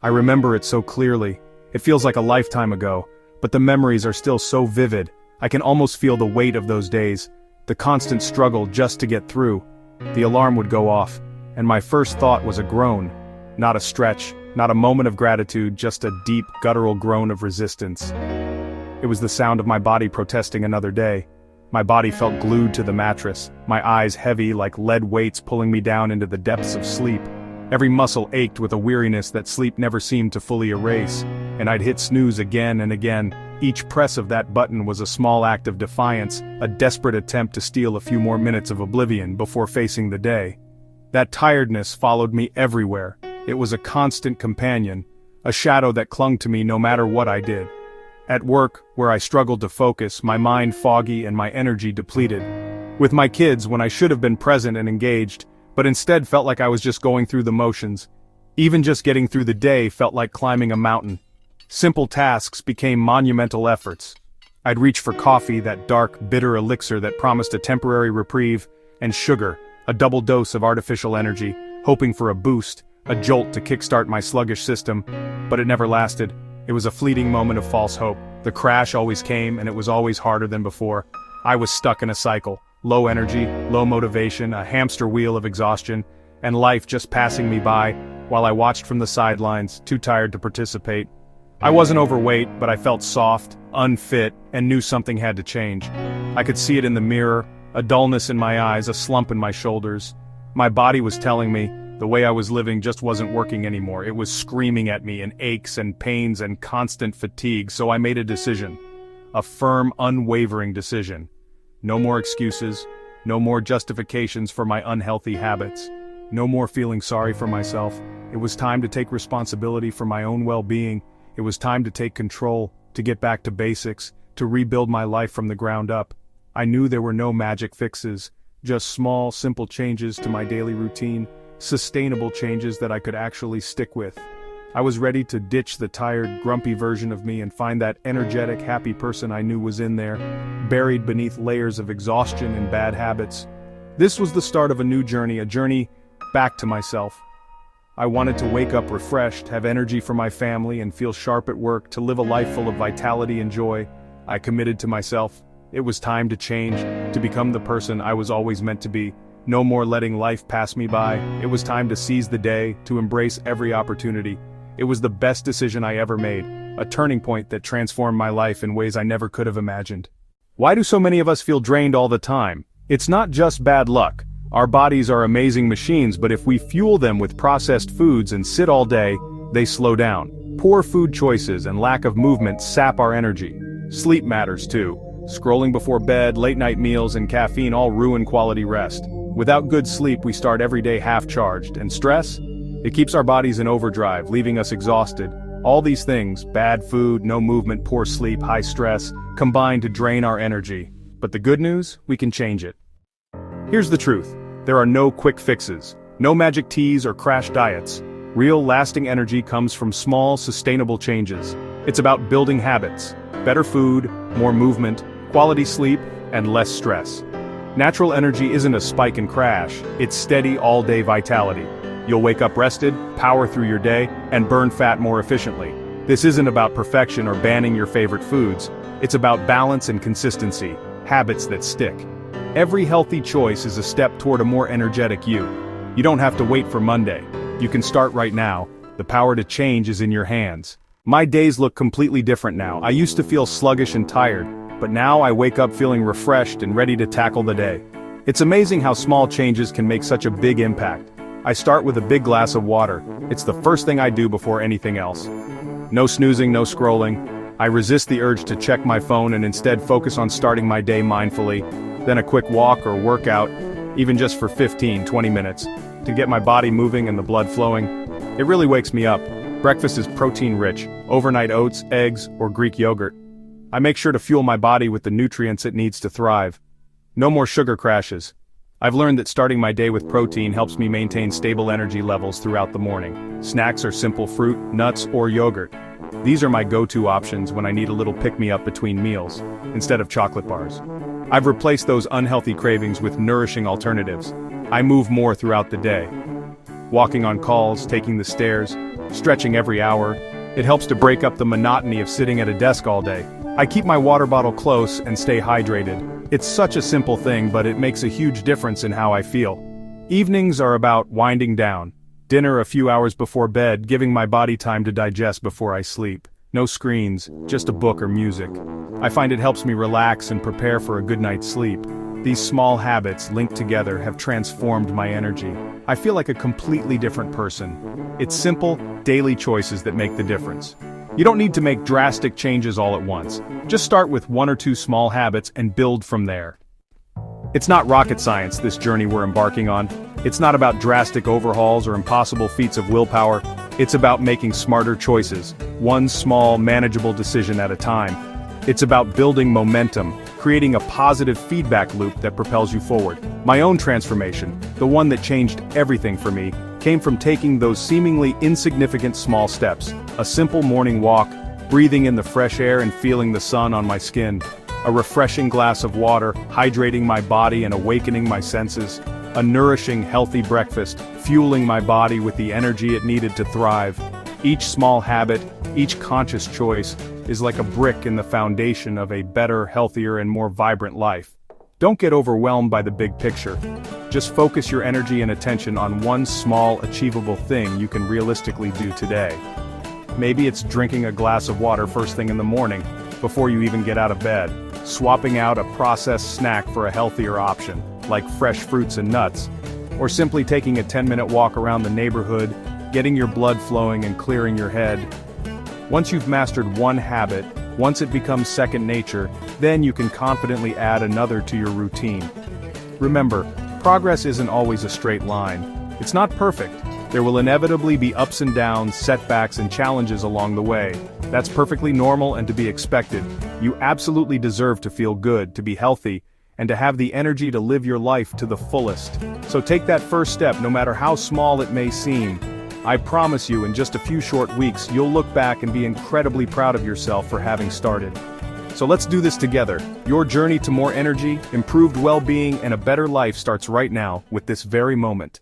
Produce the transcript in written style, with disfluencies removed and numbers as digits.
I remember it so clearly. It feels like a lifetime ago, but the memories are still so vivid. I can almost feel the weight of those days, the constant struggle just to get through. The alarm would go off, and my first thought was a groan. Not a stretch, not a moment of gratitude, just a deep, guttural groan of resistance. It was the sound of my body protesting another day. My body felt glued to the mattress, my eyes heavy like lead weights pulling me down into the depths of sleep. Every muscle ached with a weariness that sleep never seemed to fully erase, and I'd hit snooze again and again. Each press of that button was a small act of defiance, a desperate attempt to steal a few more minutes of oblivion before facing the day. That tiredness followed me everywhere. It was a constant companion, a shadow that clung to me no matter what I did. At work, where I struggled to focus, my mind foggy and my energy depleted. With my kids, when I should have been present and engaged, but instead felt like I was just going through the motions. Even just getting through the day felt like climbing a mountain. Simple tasks became monumental efforts. I'd reach for coffee, that dark, bitter elixir that promised a temporary reprieve, and sugar, a double dose of artificial energy, hoping for a boost, a jolt to kickstart my sluggish system, but it never lasted. It was a fleeting moment of false hope. The crash always came, and it was always harder than before. I was stuck in a cycle. Low energy, low motivation, a hamster wheel of exhaustion, and life just passing me by, while I watched from the sidelines, too tired to participate. I wasn't overweight, but I felt soft, unfit, and knew something had to change. I could see it in the mirror, a dullness in my eyes, a slump in my shoulders. My body was telling me, the way I was living just wasn't working anymore. It was screaming at me in aches and pains and constant fatigue, so I made a decision. A firm, unwavering decision. No more excuses, no more justifications for my unhealthy habits, no more feeling sorry for myself. It was time to take responsibility for my own well-being. It was time to take control, to get back to basics, to rebuild my life from the ground up. I knew there were no magic fixes, just small, simple changes to my daily routine, sustainable changes that I could actually stick with. I was ready to ditch the tired, grumpy version of me and find that energetic, happy person I knew was in there, buried beneath layers of exhaustion and bad habits. This was the start of a new journey, a journey back to myself. I wanted to wake up refreshed, have energy for my family, and feel sharp at work, to live a life full of vitality and joy. I committed to myself. It was time to change, to become the person I was always meant to be. No more letting life pass me by. It was time to seize the day, to embrace every opportunity. It was the best decision I ever made, a turning point that transformed my life in ways I never could have imagined. Why do so many of us feel drained all the time? It's not just bad luck. Our bodies are amazing machines, but if we fuel them with processed foods and sit all day, they slow down. Poor food choices and lack of movement sap our energy. Sleep matters too. Scrolling before bed, late-night meals, and caffeine all ruin quality rest. Without good sleep, we start every day half-charged, and stress? It keeps our bodies in overdrive, leaving us exhausted. All these things, bad food, no movement, poor sleep, high stress, combine to drain our energy. But the good news? We can change it. Here's the truth. There are no quick fixes. No magic teas or crash diets. Real, lasting energy comes from small, sustainable changes. It's about building habits. Better food, more movement, quality sleep, and less stress. Natural energy isn't a spike and crash. It's steady, all-day vitality. You'll wake up rested, power through your day, and burn fat more efficiently. This isn't about perfection or banning your favorite foods. It's about balance and consistency, habits that stick. Every healthy choice is a step toward a more energetic you. You don't have to wait for Monday. You can start right now. The power to change is in your hands. My days look completely different now. I used to feel sluggish and tired, but now I wake up feeling refreshed and ready to tackle the day. It's amazing how small changes can make such a big impact. I start with a big glass of water. It's the first thing I do before anything else. No snoozing, no scrolling. I resist the urge to check my phone and instead focus on starting my day mindfully. Then a quick walk or workout, even just for 15-20 minutes, to get my body moving and the blood flowing. It really wakes me up. Breakfast is protein-rich, overnight oats, eggs, or Greek yogurt. I make sure to fuel my body with the nutrients it needs to thrive. No more sugar crashes. I've learned that starting my day with protein helps me maintain stable energy levels throughout the morning. Snacks are simple fruit, nuts, or yogurt. These are my go-to options when I need a little pick-me-up between meals, instead of chocolate bars. I've replaced those unhealthy cravings with nourishing alternatives. I move more throughout the day. Walking on calls, taking the stairs, stretching every hour. It helps to break up the monotony of sitting at a desk all day. I keep my water bottle close and stay hydrated. It's such a simple thing, but it makes a huge difference in how I feel. Evenings are about winding down. Dinner a few hours before bed, giving my body time to digest before I sleep. No screens, just a book or music. I find it helps me relax and prepare for a good night's sleep. These small habits linked together have transformed my energy. I feel like a completely different person. It's simple, daily choices that make the difference. You don't need to make drastic changes all at once. Just start with 1 or 2 small habits and build from there. It's not rocket science, this journey we're embarking on. It's not about drastic overhauls or impossible feats of willpower. It's about making smarter choices, one small, manageable decision at a time. It's about building momentum, creating a positive feedback loop that propels you forward. My own transformation, the one that changed everything for me, came from taking those seemingly insignificant small steps. A simple morning walk, breathing in the fresh air and feeling the sun on my skin. A refreshing glass of water, hydrating my body and awakening my senses. A nourishing, healthy breakfast, fueling my body with the energy it needed to thrive. Each small habit, each conscious choice, is like a brick in the foundation of a better, healthier, and more vibrant life. Don't get overwhelmed by the big picture. Just focus your energy and attention on one small, achievable thing you can realistically do today. Maybe it's drinking a glass of water first thing in the morning, before you even get out of bed, swapping out a processed snack for a healthier option, like fresh fruits and nuts, or simply taking a 10-minute walk around the neighborhood, getting your blood flowing and clearing your head. Once you've mastered one habit, once it becomes second nature, then you can confidently add another to your routine. Remember, progress isn't always a straight line. It's not perfect. There will inevitably be ups and downs, setbacks, and challenges along the way. That's perfectly normal and to be expected. You absolutely deserve to feel good, to be healthy, and to have the energy to live your life to the fullest. So take that first step, no matter how small it may seem. I promise you, in just a few short weeks, you'll look back and be incredibly proud of yourself for having started. So let's do this together. Your journey to more energy, improved well-being, and a better life starts right now, with this very moment.